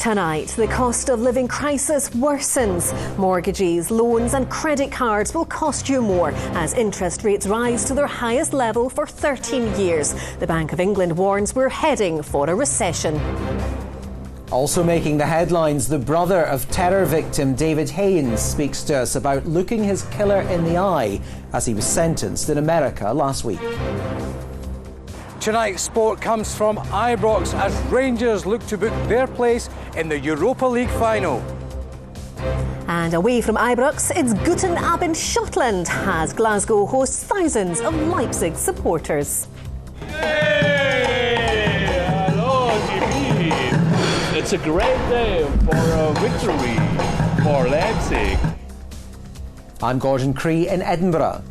Tonight, the cost of living crisis worsens. Mortgages, loans and credit cards will cost you more as interest rates rise to their highest level for 13 years. The Bank of England warns we're heading for a recession. Also making the headlines, the brother of terror victim David Haynes speaks to us about looking his killer in the eye as he was sentenced in America last week. Tonight's sport comes from Ibrox as Rangers look to book their place in the Europa League final. And away from Ibrox, it's Guten Abend Schottland as Glasgow hosts thousands of Leipzig supporters. Hey! Hello, Jimmy! It's a great day for a victory for Leipzig. I'm Gordon Cree in Edinburgh.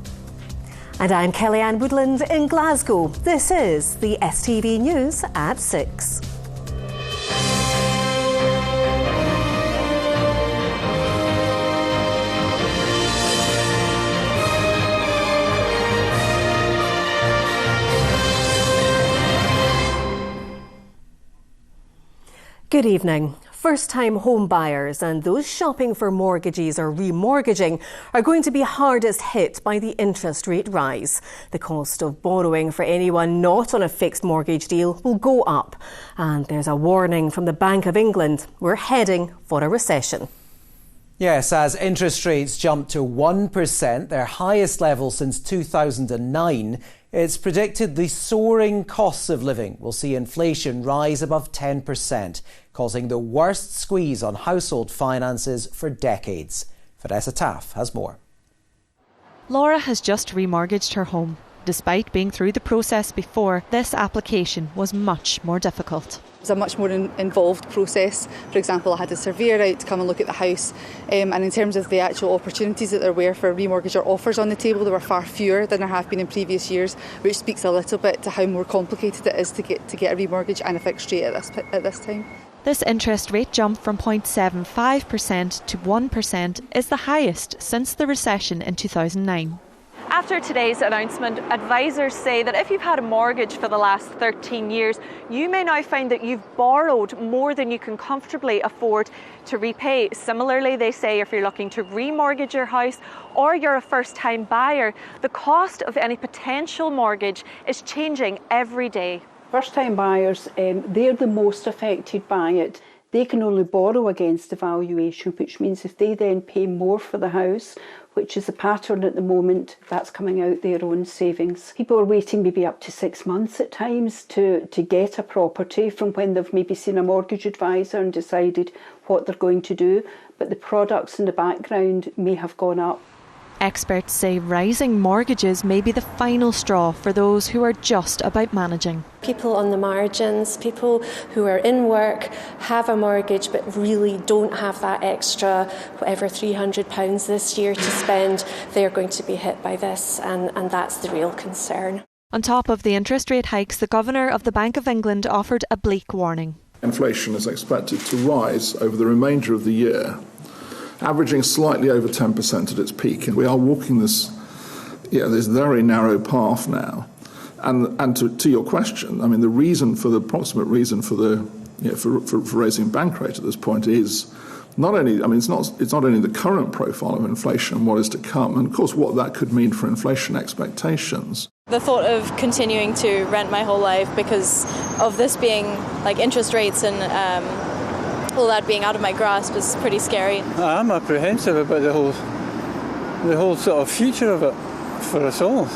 And I'm Kellyanne Woodland in Glasgow. This is the STV News at 6. Good evening. First-time home buyers and those shopping for mortgages or remortgaging are going to be hardest hit by the interest rate rise. The cost of borrowing for anyone not on a fixed mortgage deal will go up. And there's a warning from the Bank of England. We're heading for a recession. Yes, as interest rates jump to 1%, their highest level since 2009, it's predicted the soaring costs of living will see inflation rise above 10%, causing the worst squeeze on household finances for decades. Vanessa Taff has more. Laura has just remortgaged her home. Despite being through the process before, this application was much more difficult. It was a much more involved process. For example, I had a surveyor out to come and look at the house, and in terms of the actual opportunities that there were for remortgage or offers on the table, there were far fewer than there have been in previous years, which speaks a little bit to how more complicated it is to get a remortgage and a fixed rate at this time. This interest rate jump from 0.75% to 1% is the highest since the recession in 2009. After today's announcement, advisors say that if you've had a mortgage for the last 13 years, you may now find that you've borrowed more than you can comfortably afford to repay. Similarly, they say if you're looking to remortgage your house or you're a first-time buyer, the cost of any potential mortgage is changing every day. First-time buyers, they're the most affected by it. They can only borrow against the valuation, which means if they then pay more for the house, which is a pattern at the moment, that's coming out their own savings. People are waiting maybe up to 6 months at times to get a property from when they've maybe seen a mortgage advisor and decided what they're going to do, but the products in the background may have gone up. Experts say rising mortgages may be the final straw for those who are just about managing. People on the margins, people who are in work, have a mortgage but really don't have that extra, whatever, £300 this year to spend, they're going to be hit by this, and that's the real concern. On top of the interest rate hikes, the Governor of the Bank of England offered a bleak warning. Inflation is expected to rise over the remainder of the year, averaging slightly over 10% at its peak. And we are walking this very narrow path now. And to your question, I mean, the approximate reason for raising bank rate at this point is not only, it's not only the current profile of inflation and what is to come, and of course what that could mean for inflation expectations. The thought of continuing to rent my whole life because of this being like interest rates and all that being out of my grasp is pretty scary. I'm apprehensive about the whole sort of future of it for us all.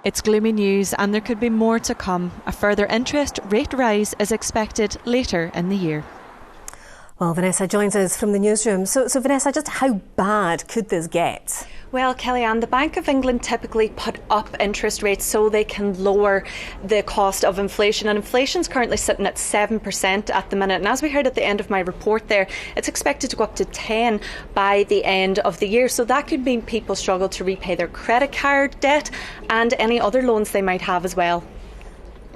It's gloomy news and there could be more to come. A further interest rate rise is expected later in the year. Well, Vanessa joins us from the newsroom. So Vanessa, just how bad could this get? Well, Kellyanne, the Bank of England typically put up interest rates so they can lower the cost of inflation. And inflation's currently sitting at 7% at the minute. And as we heard at the end of my report there, it's expected to go up to 10 by the end of the year. So that could mean people struggle to repay their credit card debt and any other loans they might have as well.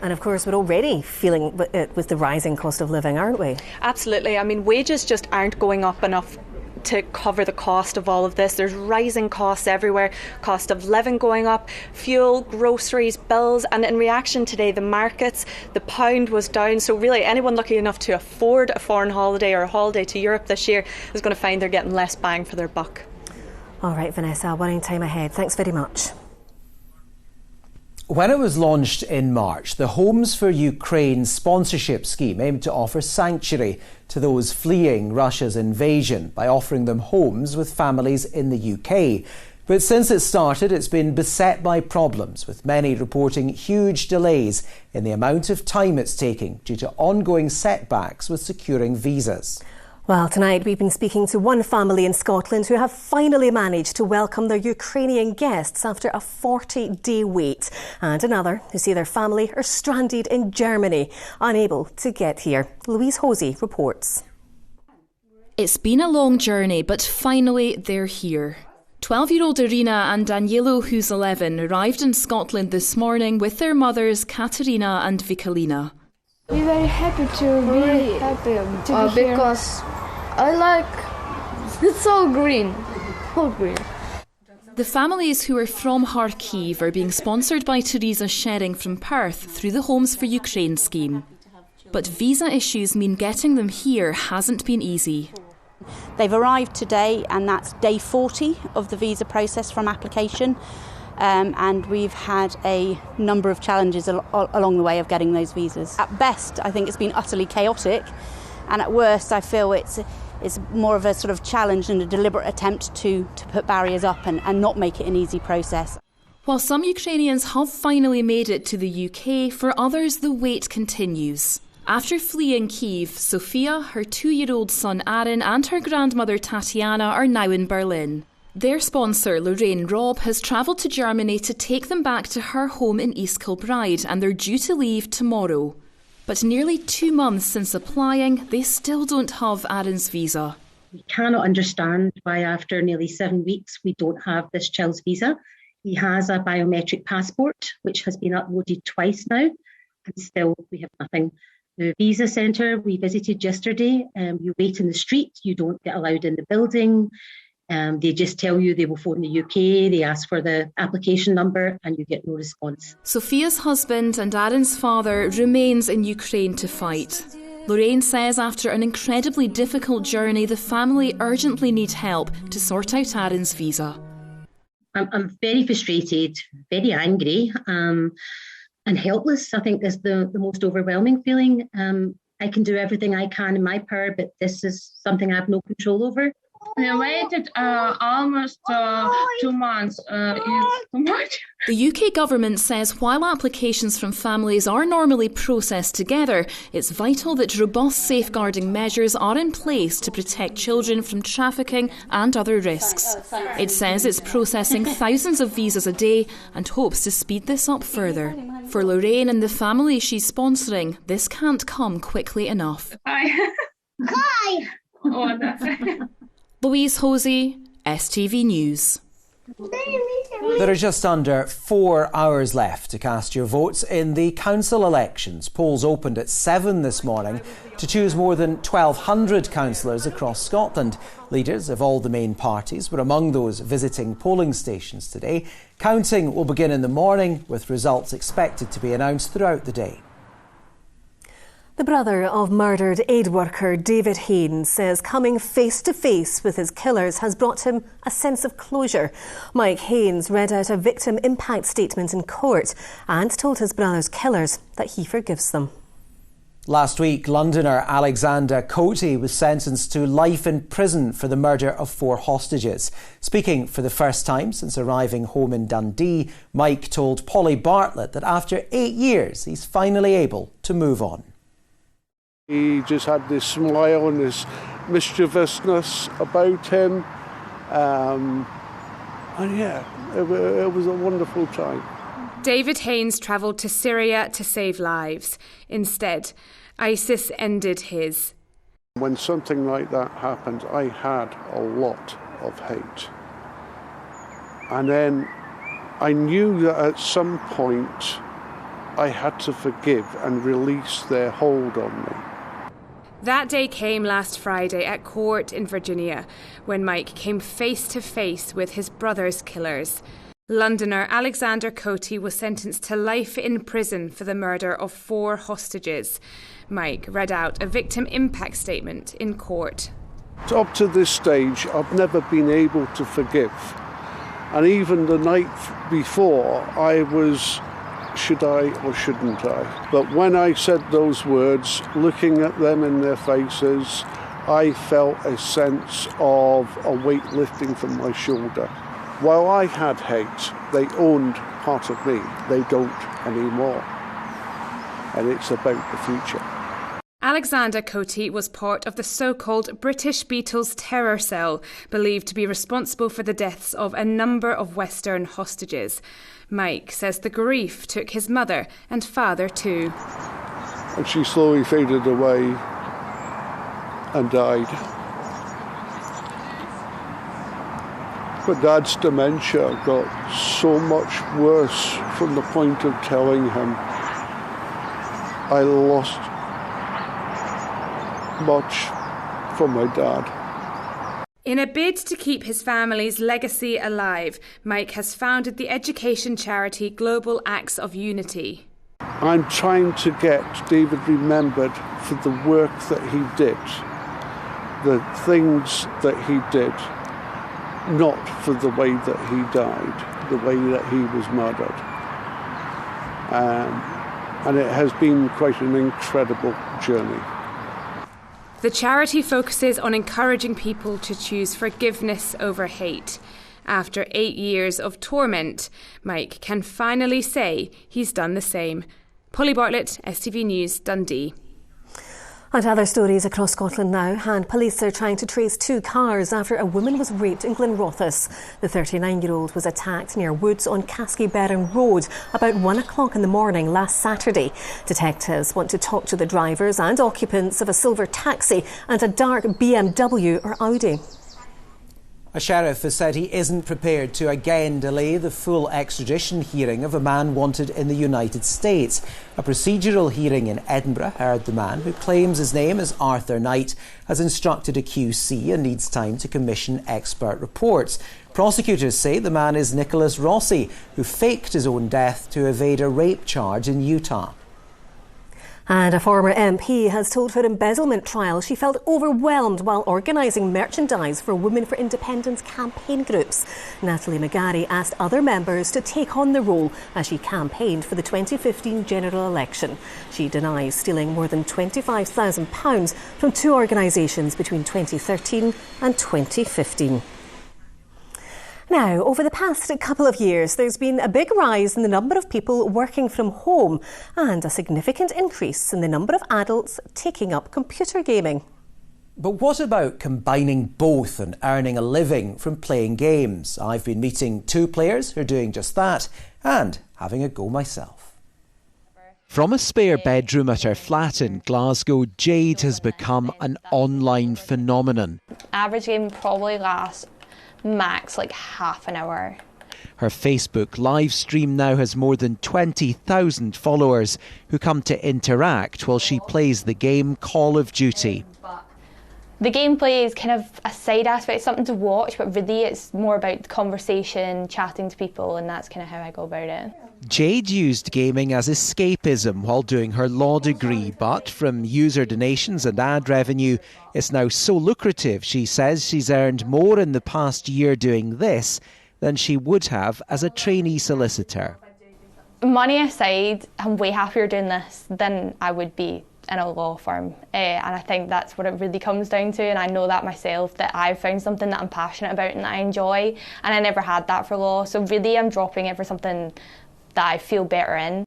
And of course, we're already feeling it with the rising cost of living, aren't we? Absolutely. I mean, wages just aren't going up enough to cover the cost of all of this. There's rising costs everywhere, cost of living going up, fuel, groceries, bills, and in reaction today, the markets, the pound was down. So really anyone lucky enough to afford a foreign holiday or a holiday to Europe this year is going to find they're getting less bang for their buck. All right, Vanessa, winning time ahead. Thanks very much. When it was launched in March, the Homes for Ukraine sponsorship scheme aimed to offer sanctuary to those fleeing Russia's invasion by offering them homes with families in the UK. But since it started, it's been beset by problems, with many reporting huge delays in the amount of time it's taking due to ongoing setbacks with securing visas. Well, tonight we've been speaking to one family in Scotland who have finally managed to welcome their Ukrainian guests after a 40-day wait, and another who say their family are stranded in Germany, unable to get here. Louise Hosey reports. It's been a long journey, but finally they're here. 12-year-old Irina and Danilo, who's 11, arrived in Scotland this morning with their mothers Katerina and Vikalina. We're very happy to be here. Because I like, it's so green, all green. The families who are from Kharkiv are being sponsored by Teresa Shering from Perth through the Homes for Ukraine scheme. But visa issues mean getting them here hasn't been easy. They've arrived today, and that's day 40 of the visa process from application. And we've had a number of challenges along the way of getting those visas. At best, I think it's been utterly chaotic, and at worst, I feel it's more of a sort of challenge and a deliberate attempt to put barriers up and not make it an easy process. While some Ukrainians have finally made it to the UK, for others the wait continues. After fleeing Kyiv, Sofia, her 2-year-old son Aaron and her grandmother Tatiana are now in Berlin. Their sponsor, Lorraine Robb, has travelled to Germany to take them back to her home in East Kilbride, and they're due to leave tomorrow. But nearly 2 months since applying, they still don't have Aaron's visa. We cannot understand why after nearly 7 weeks we don't have this child's visa. He has a biometric passport, which has been uploaded twice now, and still we have nothing. The visa centre we visited yesterday, you wait in the street, you don't get allowed in the building. They just tell you they will phone the UK, they ask for the application number, and you get no response. Sophia's husband and Aaron's father remains in Ukraine to fight. Lorraine says after an incredibly difficult journey, the family urgently need help to sort out Aaron's visa. I'm very frustrated, very angry, and helpless. I think that's the most overwhelming feeling. I can do everything I can in my power, but this is something I have no control over. We waited almost 2 months. It's too much. The UK government says while applications from families are normally processed together, it's vital that robust safeguarding measures are in place to protect children from trafficking and other risks. It says it's processing thousands of visas a day and hopes to speed this up further. For Lorraine and the family she's sponsoring, this can't come quickly enough. Hi. Hi. Oh, that's Louise Hosey, STV News. There are just under 4 hours left to cast your votes in the council elections. Polls opened at 7 this morning to choose more than 1,200 councillors across Scotland. Leaders of all the main parties were among those visiting polling stations today. Counting will begin in the morning, with results expected to be announced throughout the day. The brother of murdered aid worker David Haynes says coming face to face with his killers has brought him a sense of closure. Mike Haynes read out a victim impact statement in court and told his brother's killers that he forgives them. Last week, Londoner Alexander Cote was sentenced to life in prison for the murder of 4 hostages. Speaking for the first time since arriving home in Dundee, Mike told Polly Bartlett that after 8 years, he's finally able to move on. He just had this smile and this mischievousness about him. And yeah, it was a wonderful time. David Haynes travelled to Syria to save lives. Instead, ISIS ended his. When something like that happened, I had a lot of hate. And then I knew that at some point I had to forgive and release their hold on me. That day came last Friday at court in Virginia, when Mike came face to face with his brother's killers. Londoner Alexander Coty was sentenced to life in prison for the murder of 4 hostages. Mike read out a victim impact statement in court. Up to this stage, I've never been able to forgive. And even the night before, I was, should I or shouldn't I? But when I said those words, looking at them in their faces, I felt a sense of a weight lifting from my shoulder. While I had hate, they owned part of me. They don't anymore. And it's about the future. Alexander Coty was part of the so-called British Beatles terror cell, believed to be responsible for the deaths of a number of Western hostages. Mike says the grief took his mother and father too. And she slowly faded away and died. But Dad's dementia got so much worse from the point of telling him I lost much from my dad. In a bid to keep his family's legacy alive, Mike has founded the education charity Global Acts of Unity. I'm trying to get David remembered for the work that he did, the things that he did, not for the way that he died, the way that he was murdered. And it has been quite an incredible journey. The charity focuses on encouraging people to choose forgiveness over hate. After 8 years of torment, Mike can finally say he's done the same. Polly Bartlett, STV News, Dundee. And other stories across Scotland now, and police are trying to trace 2 cars after a woman was raped in Glenrothes. The 39-year-old was attacked near Woods on Caskie-Berrin Road about 1 o'clock in the morning last Saturday. Detectives want to talk to the drivers and occupants of a silver taxi and a dark BMW or Audi. A sheriff has said he isn't prepared to again delay the full extradition hearing of a man wanted in the United States. A procedural hearing in Edinburgh heard the man, who claims his name is Arthur Knight, has instructed a QC and needs time to commission expert reports. Prosecutors say the man is Nicholas Rossi, who faked his own death to evade a rape charge in Utah. And a former MP has told her embezzlement trial she felt overwhelmed while organising merchandise for Women for Independence campaign groups. Natalie McGarry asked other members to take on the role as she campaigned for the 2015 general election. She denies stealing more than £25,000 from 2 organisations between 2013 and 2015. Now, over the past couple of years, there's been a big rise in the number of people working from home and a significant increase in the number of adults taking up computer gaming. But what about combining both and earning a living from playing games? I've been meeting 2 players who are doing just that and having a go myself. From a spare bedroom at her flat in Glasgow, Jade has become an online phenomenon. Average game probably lasts max like half an hour. Her Facebook live stream now has more than 20,000 followers who come to interact while she plays the game Call of Duty. The gameplay is kind of a side aspect, something to watch, but really it's more about the conversation, chatting to people, and that's kind of how I go about it. Jade used gaming as escapism while doing her law degree, but from user donations and ad revenue, it's now so lucrative, she says she's earned more in the past year doing this than she would have as a trainee solicitor. Money aside, I'm way happier doing this than I would be in a law firm, and I think that's what it really comes down to, and I know that myself, that I've found something that I'm passionate about and that I enjoy, and I never had that for law, so really I'm dropping it for something that I feel better in.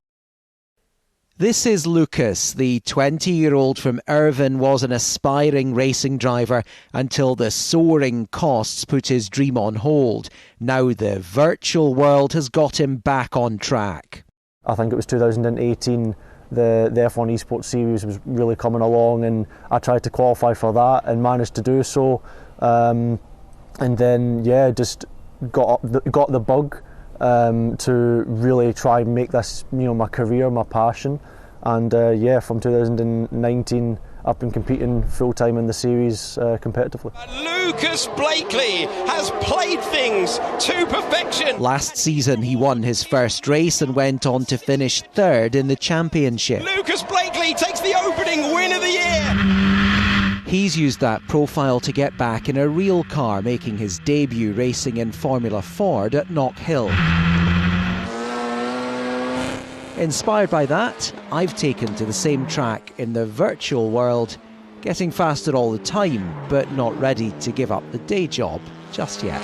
This is Lucas. The 20-year-old from Irvine was an aspiring racing driver until the soaring costs put his dream on hold. Now the virtual world has got him back on track. I think it was 2018, the F1 Esports Series was really coming along, and I tried to qualify for that and managed to do so. And then, just got the bug to really try and make this, my career, my passion. And from 2019, I've been competing full time in the series competitively. Lucas Blakely has played things to perfection. Last season he won his first race and went on to finish third in the championship. Lucas Blakely takes the opening win of the year. He's used that profile to get back in a real car, making his debut racing in Formula Ford at Knock Hill. Inspired by that, I've taken to the same track in the virtual world, getting faster all the time, but not ready to give up the day job just yet.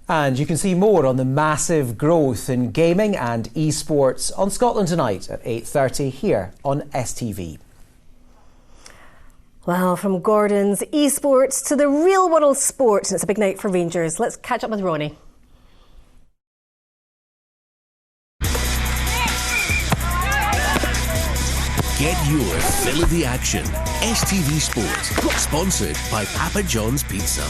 And you can see more on the massive growth in gaming and esports on Scotland Tonight at 8:30 here on STV. Well, from Gordon's esports to the real world sport, it's a big night for Rangers. Let's catch up with Ronnie. Get your fill of the action. STV Sport, sponsored by Papa John's Pizza.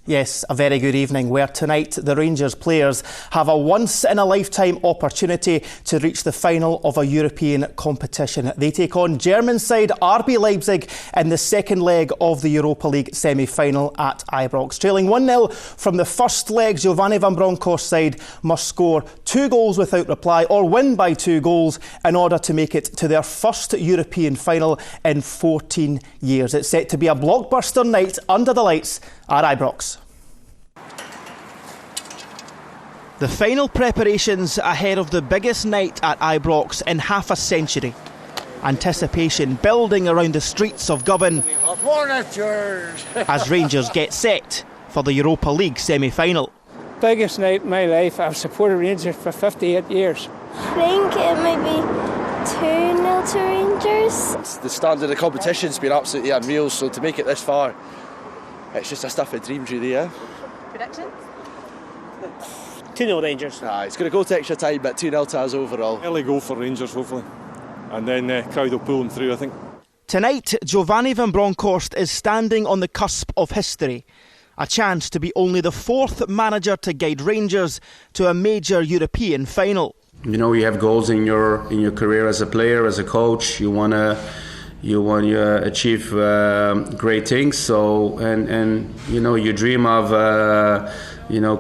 Yes, a very good evening, where tonight the Rangers players have a once-in-a-lifetime opportunity to reach the final of a European competition. They take on German side RB Leipzig in the second leg of the Europa League semi-final at Ibrox. Trailing 1-0 from the first leg, Giovanni Van Bronckhorst's side must score 2 goals without reply or win by 2 goals in order to make it to their first European final in 14 years. It's set to be a blockbuster night under the lights at Ibrox. The final preparations ahead of the biggest night at Ibrox in half a century. Anticipation building around the streets of Govan as Rangers get set for the Europa League semi-final. Biggest night in my life. I've supported Rangers for 58 years. I think it might be 2-0 to Rangers. The standard of the competition's been absolutely unreal, so to make it this far, it's just a stuff of dreams really, yeah. Predictions? 2-0 Rangers. It's going to go to extra time, but 2-0 to us overall. Early goal for Rangers, hopefully. And then the crowd will pull them through, I think. Tonight, Giovanni Van Bronckhorst is standing on the cusp of history. A chance to be only the 4th manager to guide Rangers to a major European final. You know, you have goals in your career as a player, as a coach. You want to achieve great things. So and you know, you dream of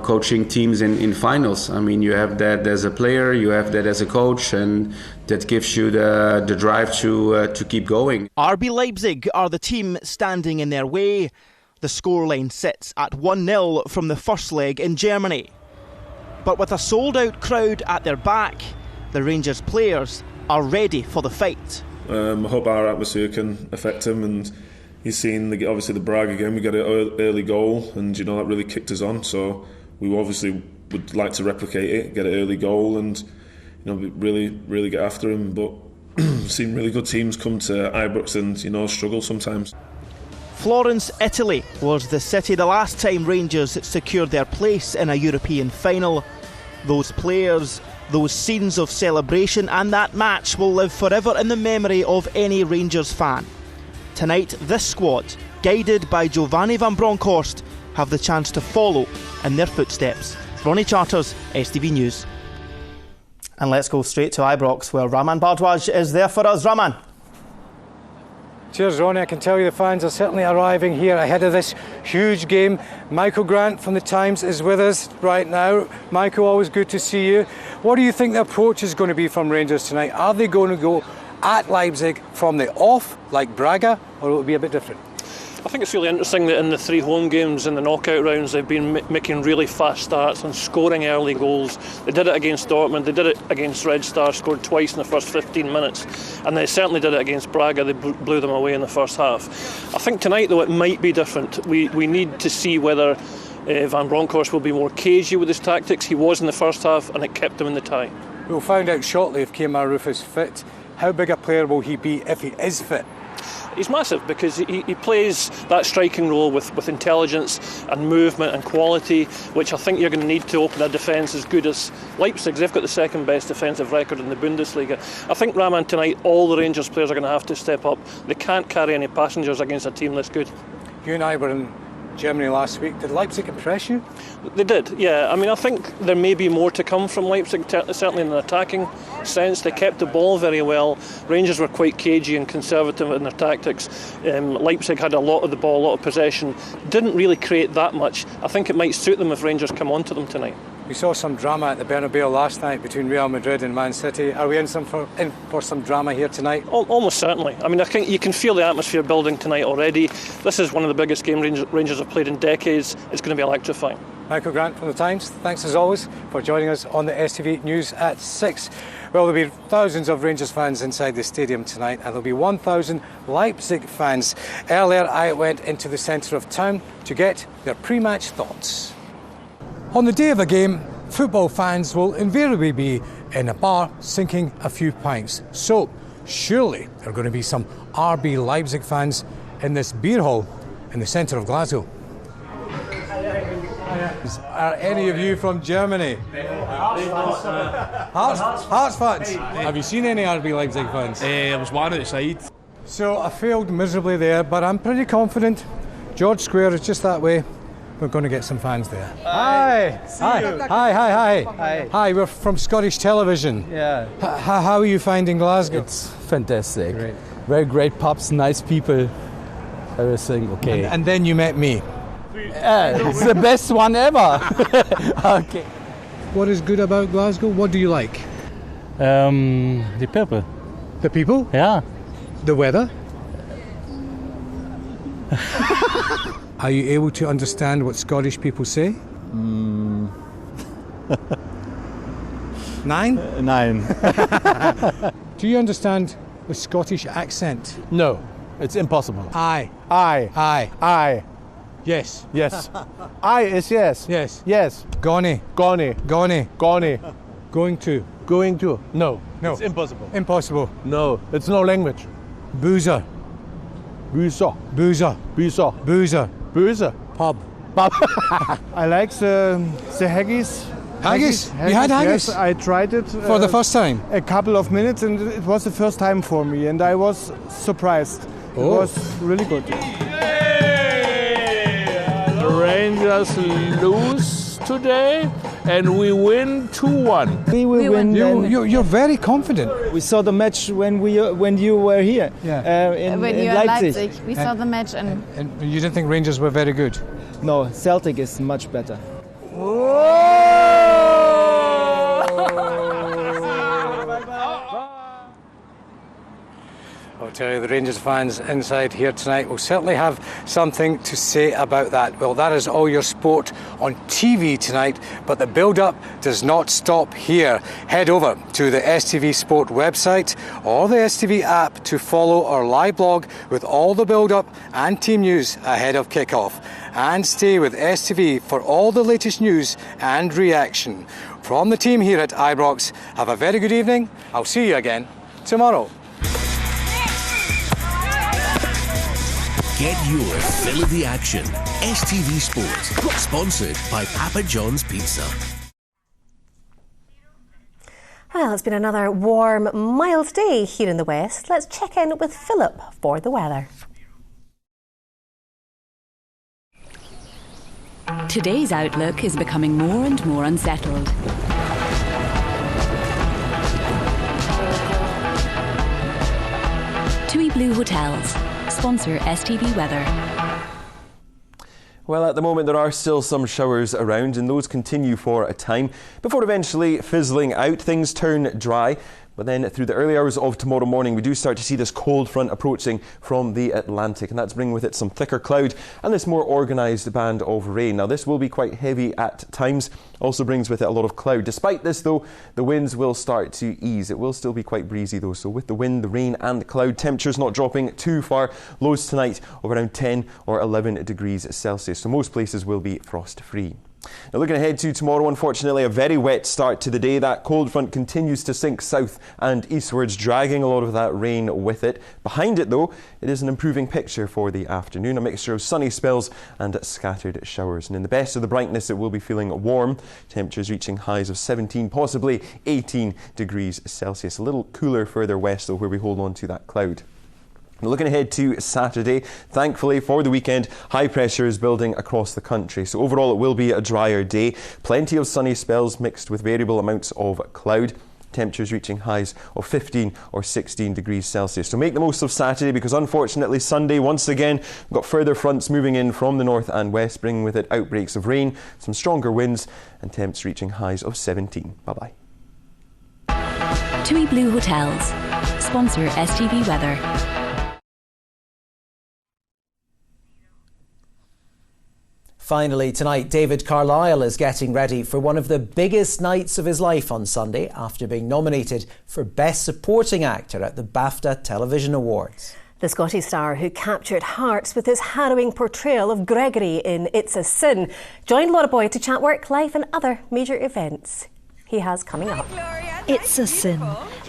coaching teams in finals. I mean, you have that as a player, you have that as a coach, and that gives you the drive to keep going. RB Leipzig are the team standing in their way. The scoreline sits at 1-0 from the first leg in Germany. But with a sold-out crowd at their back, the Rangers players are ready for the fight. I hope our atmosphere can affect him, and he's seen obviously the Braga game. We got an early goal, and that really kicked us on. So we obviously would like to replicate it, get an early goal, and really get after him. But we've seen really good teams come to Ibrox and struggle sometimes. Florence, Italy was the city the last time Rangers secured their place in a European final. Those players, those scenes of celebration and that match will live forever in the memory of any Rangers fan. Tonight, this squad, guided by Giovanni Van Bronckhorst, have the chance to follow in their footsteps. Ronnie Charters, STV News. And let's go straight to Ibrox, where Raman Bhardwaj is there for us. Raman. Cheers, Ronnie. I can tell you the fans are certainly arriving here ahead of this huge game. Michael Grant from The Times is with us right now. Michael, always good to see you. What do you think the approach is going to be from Rangers tonight? Are they going to go at Leipzig from the off, like Braga, or will it be a bit different? I think it's really interesting that in the 3 home games in the knockout rounds they've been making really fast starts and scoring early goals. They did it against Dortmund, they did it against Red Star, scored twice in the first 15 minutes, and they certainly did it against Braga. They blew them away in the first half. I think tonight though it might be different. We need to see whether Van Bronckhorst will be more cagey with his tactics. He was in the first half and it kept him in the tie. We'll find out shortly if Kemar Roof is fit. How big a player will he be if he is fit? He's massive because he plays that striking role with intelligence and movement and quality, which I think you're going to need to open a defence as good as Leipzig's. They've got the second best defensive record in the Bundesliga. I think, Raman, tonight all the Rangers players are going to have to step up. They can't carry any passengers against a team that's good. You and I were in Germany last week. Did Leipzig impress you? They did, yeah. I mean, I think there may be more to come from Leipzig, certainly in an attacking sense. They kept the ball very well. Rangers were quite cagey and conservative in their tactics. Leipzig had a lot of the ball, a lot of possession. Didn't really create that much. I think it might suit them if Rangers come onto them tonight. We saw some drama at the Bernabeu last night between Real Madrid and Man City. Are we in for some drama here tonight? Almost certainly. I mean, I think you can feel the atmosphere building tonight already. This is one of the biggest games Rangers have played in decades. It's going to be electrifying. Michael Grant from The Times, thanks as always for joining us on the STV News at 6. Well, there'll be thousands of Rangers fans inside the stadium tonight, and there'll be 1,000 Leipzig fans. Earlier, I went into the centre of town to get their pre-match thoughts. On the day of a game, football fans will invariably be in a bar sinking a few pints. So, surely there are going to be some RB Leipzig fans in this beer hall in the centre of Glasgow. Are any of you from Germany? Hearts fans? Have you seen any RB Leipzig fans? I was one outside. So I failed miserably there, but I'm pretty confident. George Square is just that way. We're going to get some fans there. Hi. Hi, we're from Scottish television. Yeah. How are you finding Glasgow? It's fantastic. Great. Very great pubs, nice people, everything okay. And then you met me. It's the best one ever. Okay. What is good about Glasgow? What do you like? The people. The people? Yeah. The weather? Are you able to understand what Scottish people say? 9? 9. Do you understand the Scottish accent? No, it's impossible. Aye. Yes. Yes. Aye is yes. Yes. Yes. Gone. Going to. No. It's impossible. Impossible. No. It's no language. Boozer. Pub. I like the haggis. Haggis? You had haggis? Yes, I tried it. For the first time? A couple of minutes, and it was the first time for me, and I was surprised. It was really good. The Rangers lose today, and we win 2-1. We will win. You're very confident. We saw the match when you were here. Yeah. In Leipzig. We saw the match, and you didn't think Rangers were very good? No, Celtic is much better. I'll tell you, the Rangers fans inside here tonight will certainly have something to say about that. Well, that is all your sport on TV tonight, but the build-up does not stop here. Head over to the STV Sport website or the STV app to follow our live blog with all the build-up and team news ahead of kick-off. And stay with STV for all the latest news and reaction. From the team here at Ibrox, have a very good evening. I'll see you again tomorrow. Get your fill of the action. STV Sports, sponsored by Papa John's Pizza. Well, it's been another warm, mild day here in the west. Let's check in with Philip for the weather. Today's outlook is becoming more and more unsettled. TUI Blue Hotels sponsor STV Weather. Well, at the moment there are still some showers around, and those continue for a time before eventually fizzling out. Things turn dry. But then through the early hours of tomorrow morning, we do start to see this cold front approaching from the Atlantic, and that's bringing with it some thicker cloud and this more organised band of rain. Now, this will be quite heavy at times, also brings with it a lot of cloud. Despite this, though, the winds will start to ease. It will still be quite breezy, though, so with the wind, the rain and the cloud, temperatures not dropping too far. Lows tonight of around 10 or 11 degrees Celsius, so most places will be frost-free. Now, looking ahead to tomorrow, unfortunately, a very wet start to the day. That cold front continues to sink south and eastwards, dragging a lot of that rain with it. Behind it, though, it is an improving picture for the afternoon, a mixture of sunny spells and scattered showers. And in the best of the brightness, it will be feeling warm, temperatures reaching highs of 17, possibly 18 degrees Celsius. A little cooler further west, though, where we hold on to that cloud. Looking ahead to Saturday, thankfully for the weekend, high pressure is building across the country. So overall it will be a drier day. Plenty of sunny spells mixed with variable amounts of cloud. Temperatures reaching highs of 15 or 16 degrees Celsius. So make the most of Saturday, because unfortunately Sunday, once again, we've got further fronts moving in from the north and west, bringing with it outbreaks of rain, some stronger winds and temps reaching highs of 17. Bye-bye. TUI Blue Hotels. Sponsor STV Weather. Finally, tonight, David Carlyle is getting ready for one of the biggest nights of his life on Sunday after being nominated for Best Supporting Actor at the BAFTA Television Awards. The Scottish star, who captured hearts with his harrowing portrayal of Gregory in It's a Sin, joined Laura Boyd to chat work, life and other major events he has coming up. It's a Sin,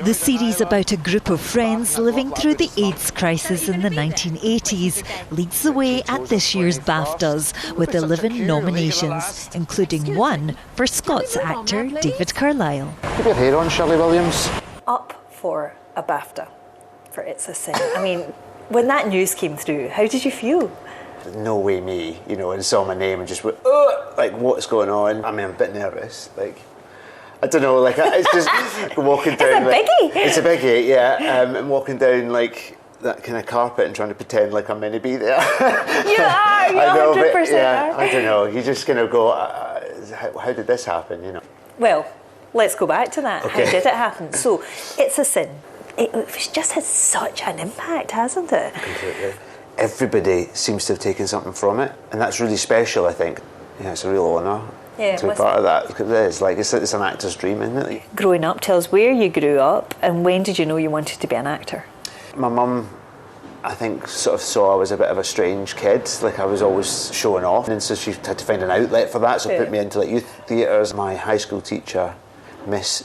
the series about a group of friends living through the AIDS crisis in the 1980s, leads the way at this year's BAFTAs with 11 nominations, including one for Scots actor David Carlyle. Keep your hair on, Shirley Williams. Up for a BAFTA for It's a Sin. I mean, when that news came through, how did you feel? No way me, and saw my name and just went, oh, like, what's going on? I mean, I'm a bit nervous, I don't know, it's just walking down. It's a biggie. It's a biggie, yeah. And walking down that kind of carpet and trying to pretend like I'm meant to be there. You are. You 100% yeah, are. I don't know. You just kind of go, how did this happen? Well, let's go back to that. Okay. How did it happen? So, It's a Sin. It just had such an impact, hasn't it? Completely. Everybody seems to have taken something from it, and that's really special. I think. Yeah, it's a real honour. To be part of that. It's an actor's dream, isn't it? Growing up, tell us where you grew up and when did you know you wanted to be an actor? My mum, I think, sort of saw I was a bit of a strange kid. I was always showing off, and so she had to find an outlet for that, so put me into youth theatres. My high school teacher, Miss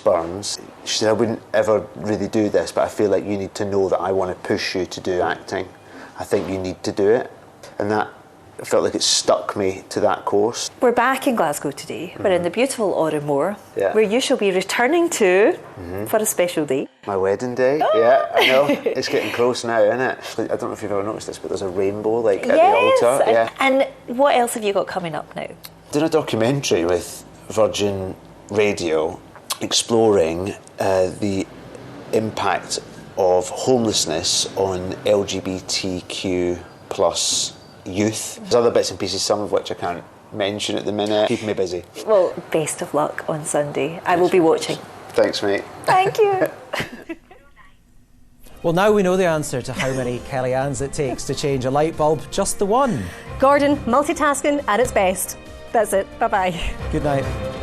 Burns, she said, I wouldn't ever really do this, but I feel like you need to know that I want to push you to do acting. I think you need to do it. And that I felt like it stuck me to that course. We're back in Glasgow today. We're in the beautiful Oranmore, yeah, where you shall be returning to for a special day. My wedding day, yeah, I know. It's getting close now, isn't it? I don't know if you've ever noticed this, but there's a rainbow at the altar. Yeah. And what else have you got coming up now? Did a documentary with Virgin Radio exploring the impact of homelessness on LGBTQ plus youth. There's other bits and pieces, some of which I can't mention at the minute. Keeping me busy. Well, best of luck on Sunday. I will be watching. Thanks, mate. Thank you. Well, now we know the answer to how many Kellyannes it takes to change a light bulb. Just the one. Gordon, multitasking at its best. That's it. Bye-bye. Good night.